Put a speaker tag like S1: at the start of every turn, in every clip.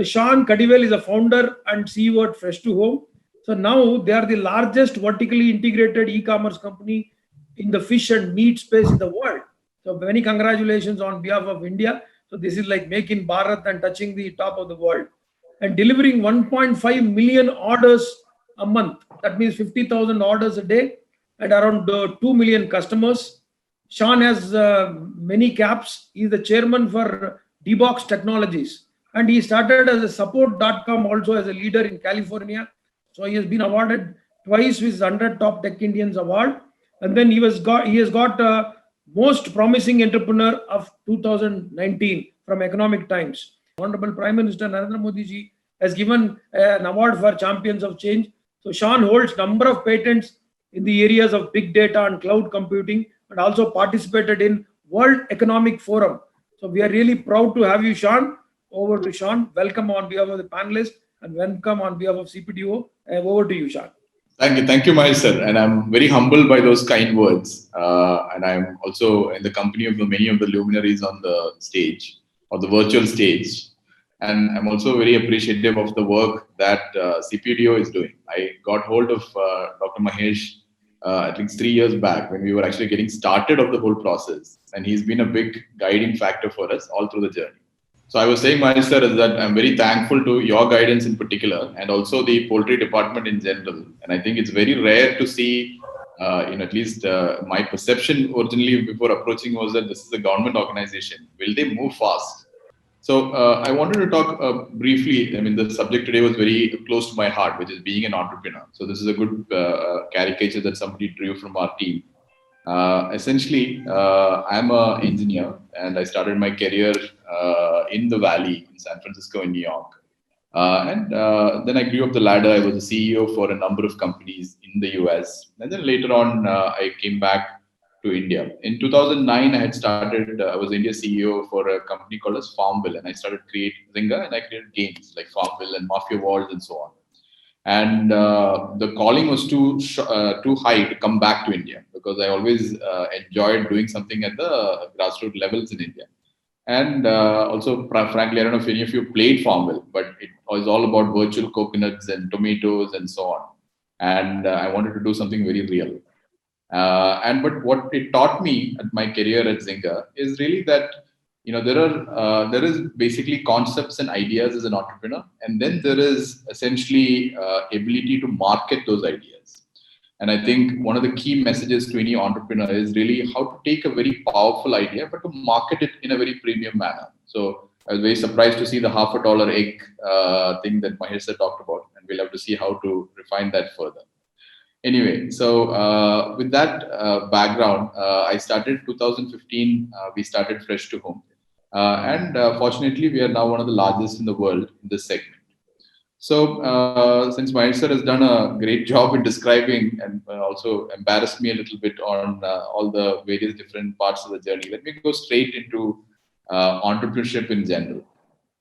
S1: Shan Kadavil is a founder and CEO at FreshToHome. So now they are the largest vertically integrated e-commerce company in the fish and meat space in the world. So many congratulations on behalf of India. So this is like making Bharat and touching the top of the world and delivering 1.5 million orders a month. That means 50,000 orders a day and around 2 million customers. Shan has many caps. He is the chairman for Debox Technologies. And he started as a support.com also as a leader in California. So he has been awarded twice with 100 Top Tech Indians Award. And then he has got most promising entrepreneur of 2019 from Economic Times. Honorable Prime Minister Narendra Modi ji has given an award for Champions of Change. So Shan holds number of patents in the areas of big data and cloud computing and also participated in World Economic Forum. So we are really proud to have you, Shan. Over to Shan. Welcome on behalf of the panelists and welcome on behalf of CPDO. Over to you, Shan.
S2: Thank you, Mahesh sir. And I'm very humbled by those kind words. And I'm also in the company of many of the luminaries on the stage or the virtual stage. And I'm also very appreciative of the work that CPDO is doing. I got hold of Dr. Mahesh at least 3 years back when we were actually getting started of the whole process. And he's been a big guiding factor for us all through the journey. So I was saying, Mahesh sir, is that I'm very thankful to your guidance in particular and also the poultry department in general. And I think it's very rare to see, at least my perception originally before approaching was that this is a government organization. Will they move fast? So I wanted to talk briefly. I mean, the subject today was very close to my heart, which is being an entrepreneur. So this is a good caricature that somebody drew from our team. Essentially, I'm an engineer and I started my career in the Valley in San Francisco and New York. And then I grew up the ladder. I was a CEO for a number of companies in the US. And then later on, I came back to India. In 2009, I was India CEO for a company called as Farmville. And I started creating Zynga and I created games like Farmville and Mafia Wars and so on. And the calling was too high to come back to India because I always enjoyed doing something at the grassroots levels in India. And also, frankly, I don't know if any of you played Farmville, but it was all about virtual coconuts and tomatoes and so on. And I wanted to do something very real. But what it taught me at my career at Zynga is really that there is basically concepts and ideas as an entrepreneur, and then there is essentially ability to market those ideas. And I think one of the key messages to any entrepreneur is really how to take a very powerful idea, but to market it in a very premium manner. So I was very surprised to see the $50 egg thing that Mahesh talked about, and we'll have to see how to refine that further. Anyway, so with that background, I started 2015. We started FreshToHome. And fortunately, we are now one of the largest in the world in this segment. So since Mahesh sir has done a great job in describing and also embarrassed me a little bit on all the various different parts of the journey, let me go straight into entrepreneurship in general.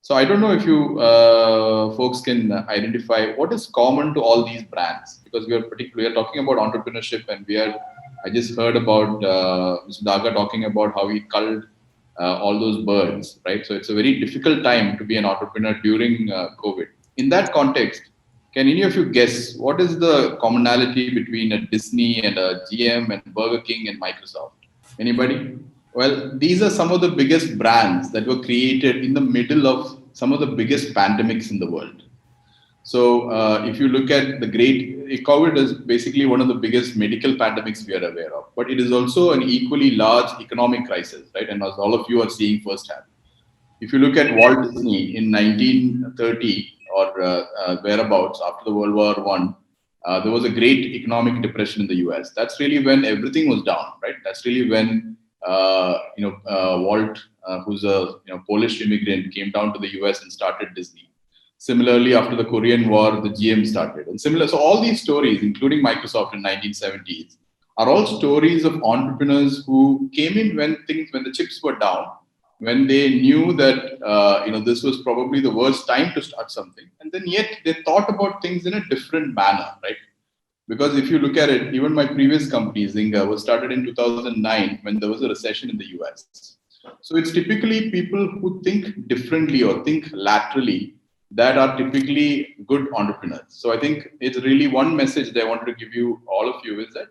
S2: So I don't know if you folks can identify what is common to all these brands, because we are talking about entrepreneurship, and I just heard about Mr. Daga talking about how he culled all those birds, right? So it's a very difficult time to be an entrepreneur during COVID. In that context, can any of you guess what is the commonality between a Disney and a GM and Burger King and Microsoft? Anybody? Well, these are some of the biggest brands that were created in the middle of some of the biggest pandemics in the world. So if you look at COVID is basically one of the biggest medical pandemics we are aware of, but it is also an equally large economic crisis, right? And as all of you are seeing firsthand. If you look at Walt Disney in 1930 or whereabouts after the World War I, there was a great economic depression in the US. That's really when everything was down, right? That's really when Walt, who's a Polish immigrant, came down to the US and started Disney. Similarly, after the Korean War, the GM started. And so all these stories, including Microsoft in 1970s, are all stories of entrepreneurs who came in when the chips were down, when they knew that this was probably the worst time to start something, and then yet they thought about things in a different manner, right? Because if you look at it, even my previous company, Zynga, was started in 2009 when there was a recession in the US. So it's typically people who think differently or think laterally that are typically good entrepreneurs. So I think it's really one message that I wanted to give you, all of you, is that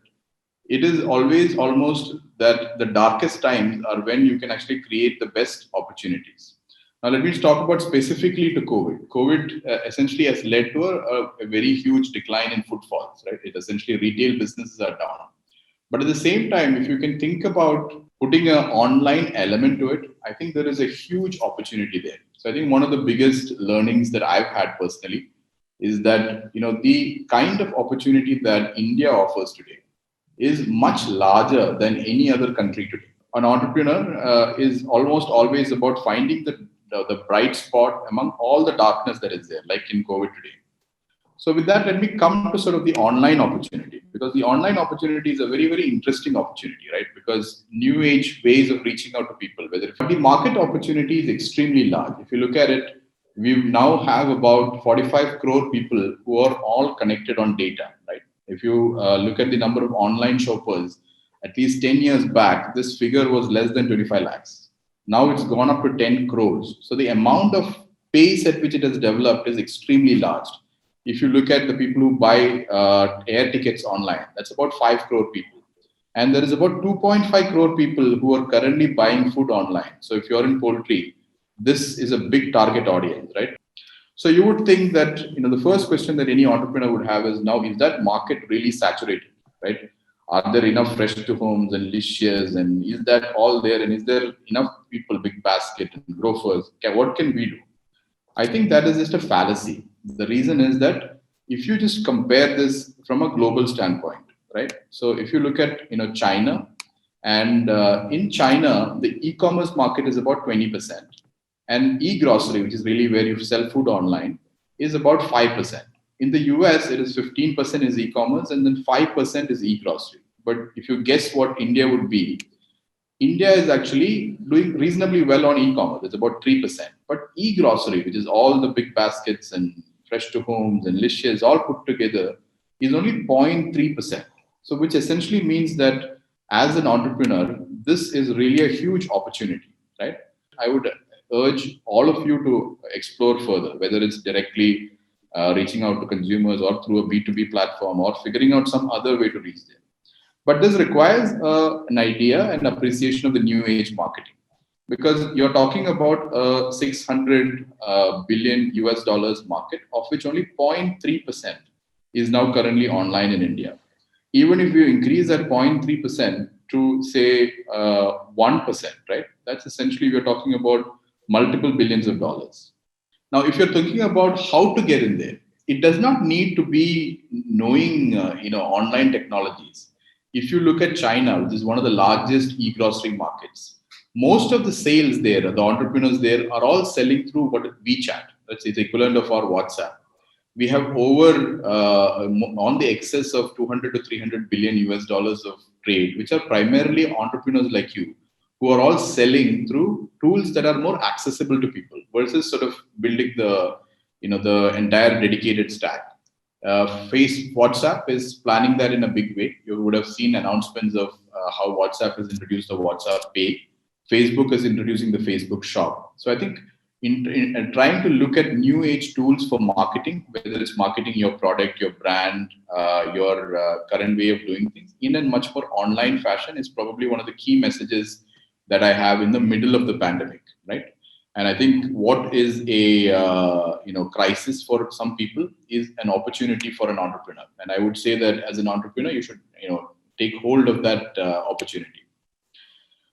S2: it is always almost that the darkest times are when you can actually create the best opportunities. Now, let me talk about specifically to COVID. COVID essentially has led to a very huge decline in footfalls, right? It essentially retail businesses are down. But at the same time, if you can think about putting an online element to it, I think there is a huge opportunity there. So I think one of the biggest learnings that I've had personally is that the kind of opportunity that India offers today is much larger than any other country today. An entrepreneur is almost always about finding the bright spot among all the darkness that is there, like in COVID today. So with that, let me come to sort of the online opportunity, because the online opportunity is a very, very interesting opportunity, right? Because new age ways of reaching out to people, whether the market opportunity is extremely large. If you look at it, we now have about 45 crore people who are all connected on data, right? If you look at the number of online shoppers, at least 10 years back, this figure was less than 25 lakhs. Now it's gone up to 10 crores. So the amount of pace at which it has developed is extremely large. If you look at the people who buy air tickets online, that's about 5 crore people. And there is about 2.5 crore people who are currently buying food online. So if you're in poultry, this is a big target audience, right? So you would think that, the first question that any entrepreneur would have is, now, is that market really saturated, right? Are there enough FreshToHomes and Licious, and is that all there? And is there enough people, Big Basket and Grofers? What can we do? I think that is just a fallacy. The reason is that if you just compare this from a global standpoint, right? So if you look at China, and in China, the e-commerce market is about 20%, and e-grocery, which is really where you sell food online, is about 5%. In the US, it is 15% is e-commerce, and then 5% is e-grocery. But if you guess what India would be, India is actually doing reasonably well on e-commerce. It's about 3%. But e-grocery, which is all the Big Baskets and FreshToHomes and Licious all put together, is only 0.3%. So which essentially means that as an entrepreneur, this is really a huge opportunity, right? I would urge all of you to explore further, whether it's directly reaching out to consumers or through a B2B platform or figuring out some other way to reach them. But this requires an idea and appreciation of the new age marketing, because you're talking about a 600 billion US dollars market, of which only 0.3% is now currently online in India. Even if you increase that 0.3% to say 1%, right? That's essentially, we're talking about multiple billions of dollars. Now, if you're thinking about how to get in there, it does not need to be knowing online technologies. If you look at China, which is one of the largest e-grocery markets, most of the sales there, the entrepreneurs there, are all selling through what WeChat. That's the equivalent of our WhatsApp. We have over on the excess of 200 to 300 billion US dollars of trade, which are primarily entrepreneurs like you, who are all selling through tools that are more accessible to people versus sort of building the entire dedicated stack. WhatsApp is planning that in a big way. You would have seen announcements of how WhatsApp has introduced the WhatsApp Pay. Facebook is introducing the Facebook Shop. So I think in trying to look at new age tools for marketing, whether it's marketing your product, your brand, your current way of doing things in a much more online fashion, is probably one of the key messages that I have in the middle of the pandemic, right? And I think what is a crisis for some people is an opportunity for an entrepreneur. And I would say that as an entrepreneur, you should take hold of that opportunity.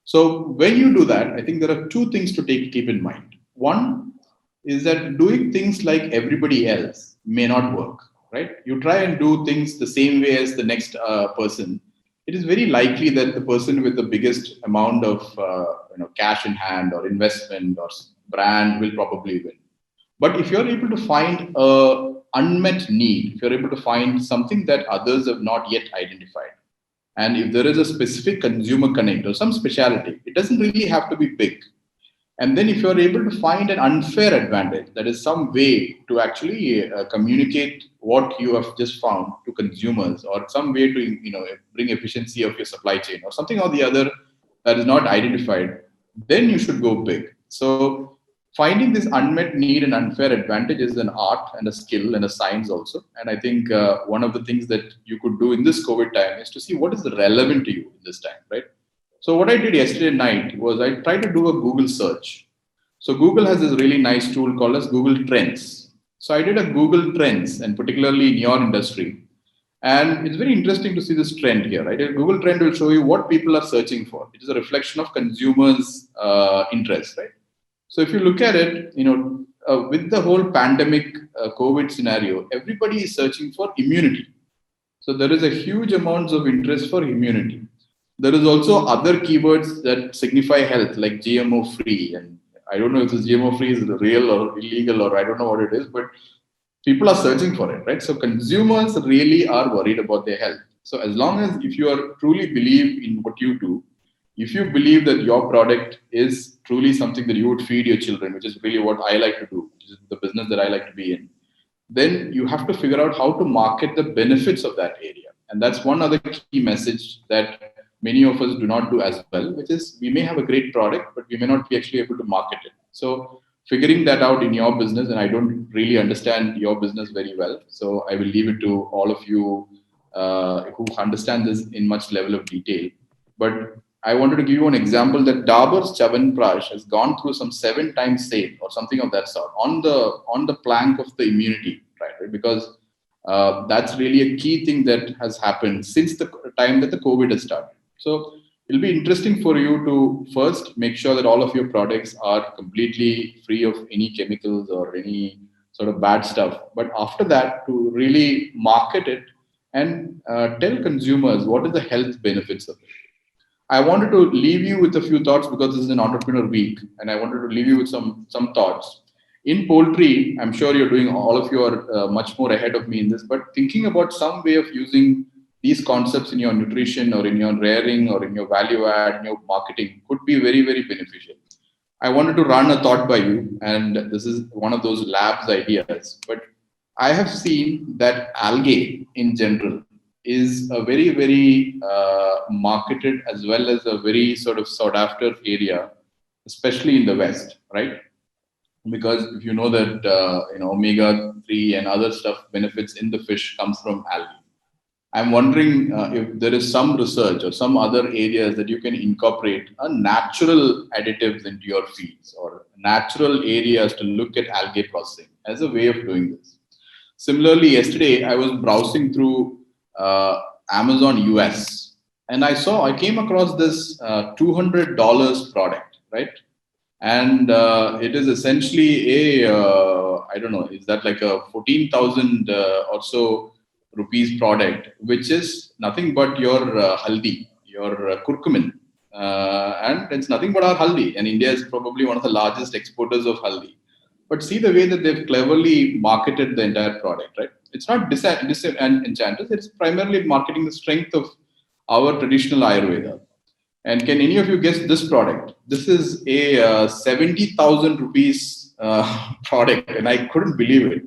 S2: So when you do that, I think there are two things to keep in mind. One is that doing things like everybody else may not work, right? You try and do things the same way as the next person. It is very likely that the person with the biggest amount of cash in hand or investment or brand will probably win. But if you're able to find a unmet need, if you're able to find something that others have not yet identified, and if there is a specific consumer connect or some specialty, it doesn't really have to be big. And then if you're able to find an unfair advantage, that is some way to actually communicate what you have just found to consumers, or some way to bring efficiency of your supply chain or something or the other that is not identified, then you should go big. So finding this unmet need and unfair advantage is an art and a skill and a science also. And I think one of the things that you could do in this COVID time is to see what is relevant to you in this time, right? So what I did yesterday night was I tried to do a Google search. So Google has this really nice tool called as Google Trends. So I did a Google Trends, and particularly in your industry. And it's very interesting to see this trend here, right? A Google Trend will show you what people are searching for. It is a reflection of consumers' interest, right? So if you look at it, with the whole pandemic COVID scenario, everybody is searching for immunity. So there is a huge amounts of interest for immunity. There is also other keywords that signify health, like GMO free. And I don't know if this GMO free is real or illegal, or I don't know what it is, but people are searching for it, right? So consumers really are worried about their health. So as long as if you are truly believe in what you do, if you believe that your product is truly something that you would feed your children, which is really what I like to do, which is the business that I like to be in, then you have to figure out how to market the benefits of that area. And that's one other key message that many of us do not do as well, which is we may have a great product, but we may not be actually able to market it. So figuring that out in your business, and I don't really understand your business very well, so I will leave it to all of you who understand this in much level of detail. But I wanted to give you an example that Dabur's Chyawanprash has gone through some 7 times sale or something of that sort on the plank of the immunity, right? Because that's really a key thing that has happened since the time that the COVID has started. So it'll be interesting for you to first make sure that all of your products are completely free of any chemicals or any sort of bad stuff. But after that, to really market it and tell consumers what is the health benefits of it. I wanted to leave you with a few thoughts because this is an entrepreneur week, and I wanted to leave you with some thoughts. In poultry, I'm sure you're doing all of you are much more ahead of me in this, but thinking about some way of using these concepts in your nutrition or in your rearing or in your value add, in your marketing could be very, very beneficial. I wanted to run a thought by you, and this is one of those labs ideas. But I have seen that algae in general is a very, very marketed as well as a very sort of sought after area, especially in the West, right? Because if you know that omega 3 and other stuff benefits in the fish comes from algae. I'm wondering if there is some research or some other areas that you can incorporate a natural additives into your feeds or natural areas to look at algae processing as a way of doing this. Similarly, yesterday I was browsing through Amazon US, and I came across this $200 product, right? And it is essentially I don't know, is that like a 14,000 or so rupees product, which is nothing but your haldi, your curcumin. And it's nothing but our haldi. And India is probably one of the largest exporters of haldi. But see the way that they've cleverly marketed the entire product, right? It's not disenchanters, it's primarily marketing the strength of our traditional Ayurveda. And can any of you guess this product? This is a 70,000 rupees product, and I couldn't believe it.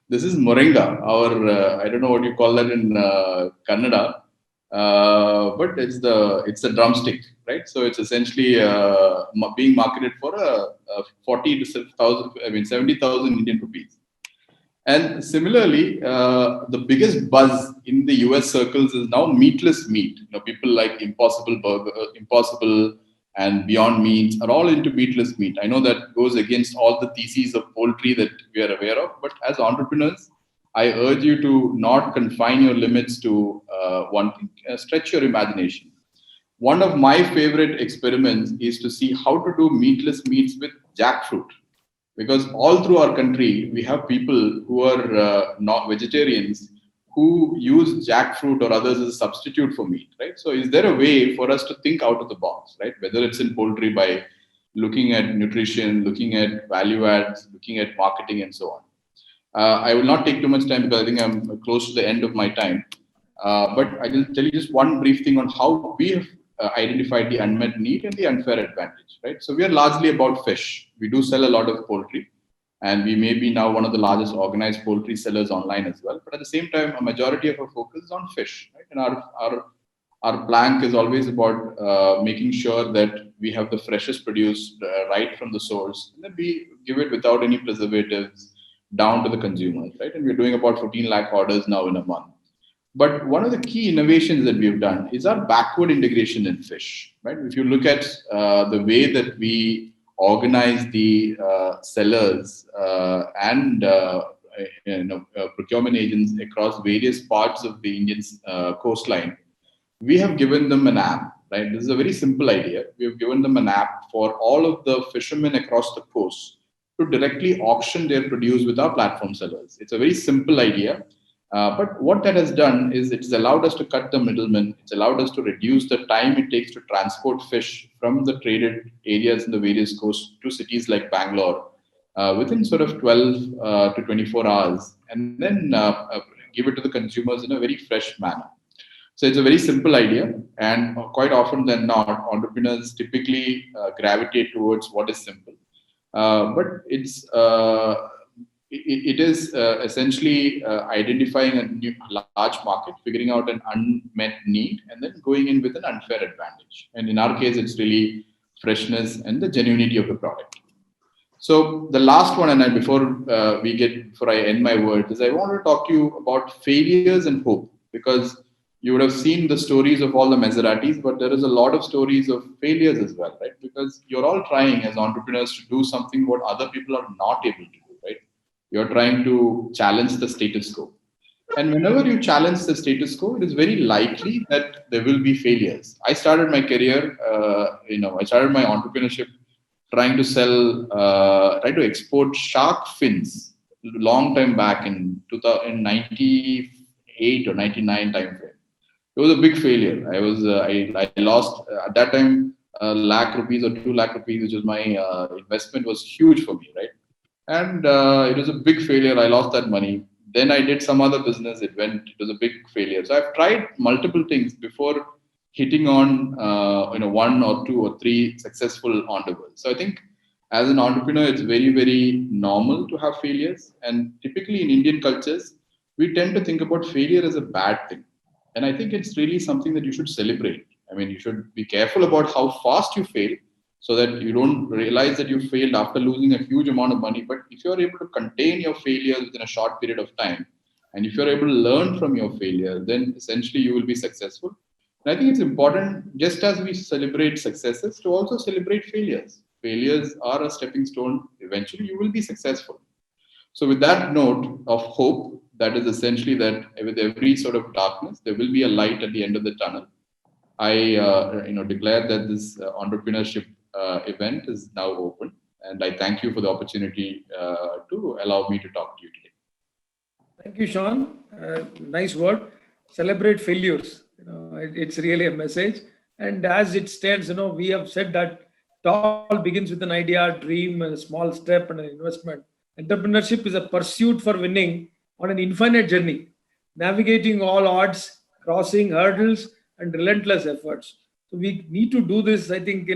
S2: This is moringa, I don't know what you call that in Kannada, but it's the drumstick, right? So it's essentially being marketed for 70,000 Indian rupees. And similarly, the biggest buzz in the US circles is now meatless meat. People like Impossible Burger, Impossible and Beyond Meat are all into meatless meat. I know that goes against all the theses of poultry that we are aware of, but as entrepreneurs, I urge you to not confine your limits to one thing, stretch your imagination. One of my favorite experiments is to see how to do meatless meats with jackfruit. Because all through our country, we have people who are not vegetarians who use jackfruit or others as a substitute for meat, right? So is there a way for us to think out of the box, right? Whether it's in poultry by looking at nutrition, looking at value adds, looking at marketing and so on. I will not take too much time because I think I'm close to the end of my time. But I will tell you just one brief thing on how we have identified the unmet need and the unfair advantage, right? So we are largely about fish. We do sell a lot of poultry, and we may be now one of the largest organized poultry sellers online as well. But at the same time, a majority of our focus is on fish, right? And our plank is always about making sure that we have the freshest produce right from the source, and then we give it without any preservatives down to the consumers, right? And we're doing about 14 lakh orders now in a month. But one of the key innovations that we've done is our backward integration in fish, right? If you look at the way that we organize the sellers and procurement agents across various parts of the Indian coastline, we have given them an app, right? This is a very simple idea. We have given them an app for all of the fishermen across the coast to directly auction their produce with our platform sellers. It's a very simple idea. But what that has done is it's allowed us to cut the middlemen. It's allowed us to reduce the time it takes to transport fish from the traded areas in the various coasts to cities like Bangalore within sort of 12 to 24 hours, and then give it to the consumers in a very fresh manner. So it's a very simple idea, and quite often than not, entrepreneurs typically gravitate towards what is simple. But it is essentially identifying a new large market, figuring out an unmet need, and then going in with an unfair advantage. And in our case, it's really freshness and the genuinity of the product. So the last one, and before I end my words, is I want to talk to you about failures and hope, because you would have seen the stories of all the Maseratis, but there is a lot of stories of failures as well, right? Because you're all trying as entrepreneurs to do something what other people are not able to do, right? You're trying to challenge the status quo. And whenever you challenge the status quo, it is very likely that there will be failures. I started my career, I started my entrepreneurship trying to export shark fins long time back in 1998 or 99 time frame. It was a big failure. I lost at that time lakh rupees or 2 lakh rupees, which was my investment, was huge for me, right? And it was a big failure. I lost that money. Then I did some other business. It was a big failure. So I've tried multiple things before hitting on one or two or three successful endeavors. So I think as an entrepreneur, it's very, very normal to have failures. And typically in Indian cultures, we tend to think about failure as a bad thing. And I think it's really something that you should celebrate. I mean, you should be careful about how fast you fail, so that you don't realize that you failed after losing a huge amount of money. But if you're able to contain your failures within a short period of time, and if you're able to learn from your failure, then essentially you will be successful. And I think it's important, just as we celebrate successes, to also celebrate failures. Failures are a stepping stone. Eventually you will be successful. So with that note of hope, that is essentially that with every sort of darkness, there will be a light at the end of the tunnel. I declare that this entrepreneurship event is now open, and I thank you for the opportunity to allow me to talk to you today.
S1: Thank you, Shan. Nice word. Celebrate failures. It's really a message. And as it stands, we have said that it all begins with an idea, dream, a small step, and an investment. Entrepreneurship is a pursuit for winning on an infinite journey, navigating all odds, crossing hurdles, and relentless efforts. So we need to do this, I think,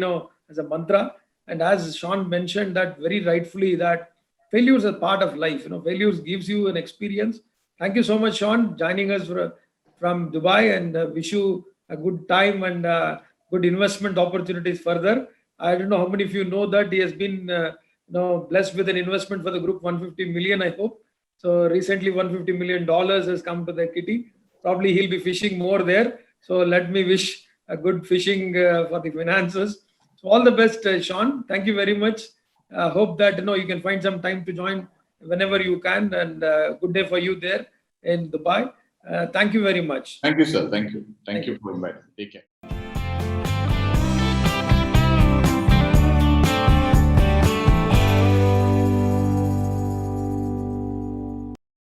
S1: as a mantra. And as Shan mentioned that very rightfully, that failures are part of life. Failures gives you an experience. Thank you so much, Shan, joining us from Dubai, and wish you a good time and good investment opportunities further. I don't know how many of you know that he has been blessed with an investment for the group, 150 million, I hope. So recently $150 million has come to the kitty. Probably he'll be fishing more there. So let me wish a good fishing for the finances. So all the best, Shan. Thank you very much. Hope that you can find some time to join whenever you can, and good day for you there in Dubai. Thank you very much.
S2: Thank you, sir. Thank you. Thank you for inviting me. Take care.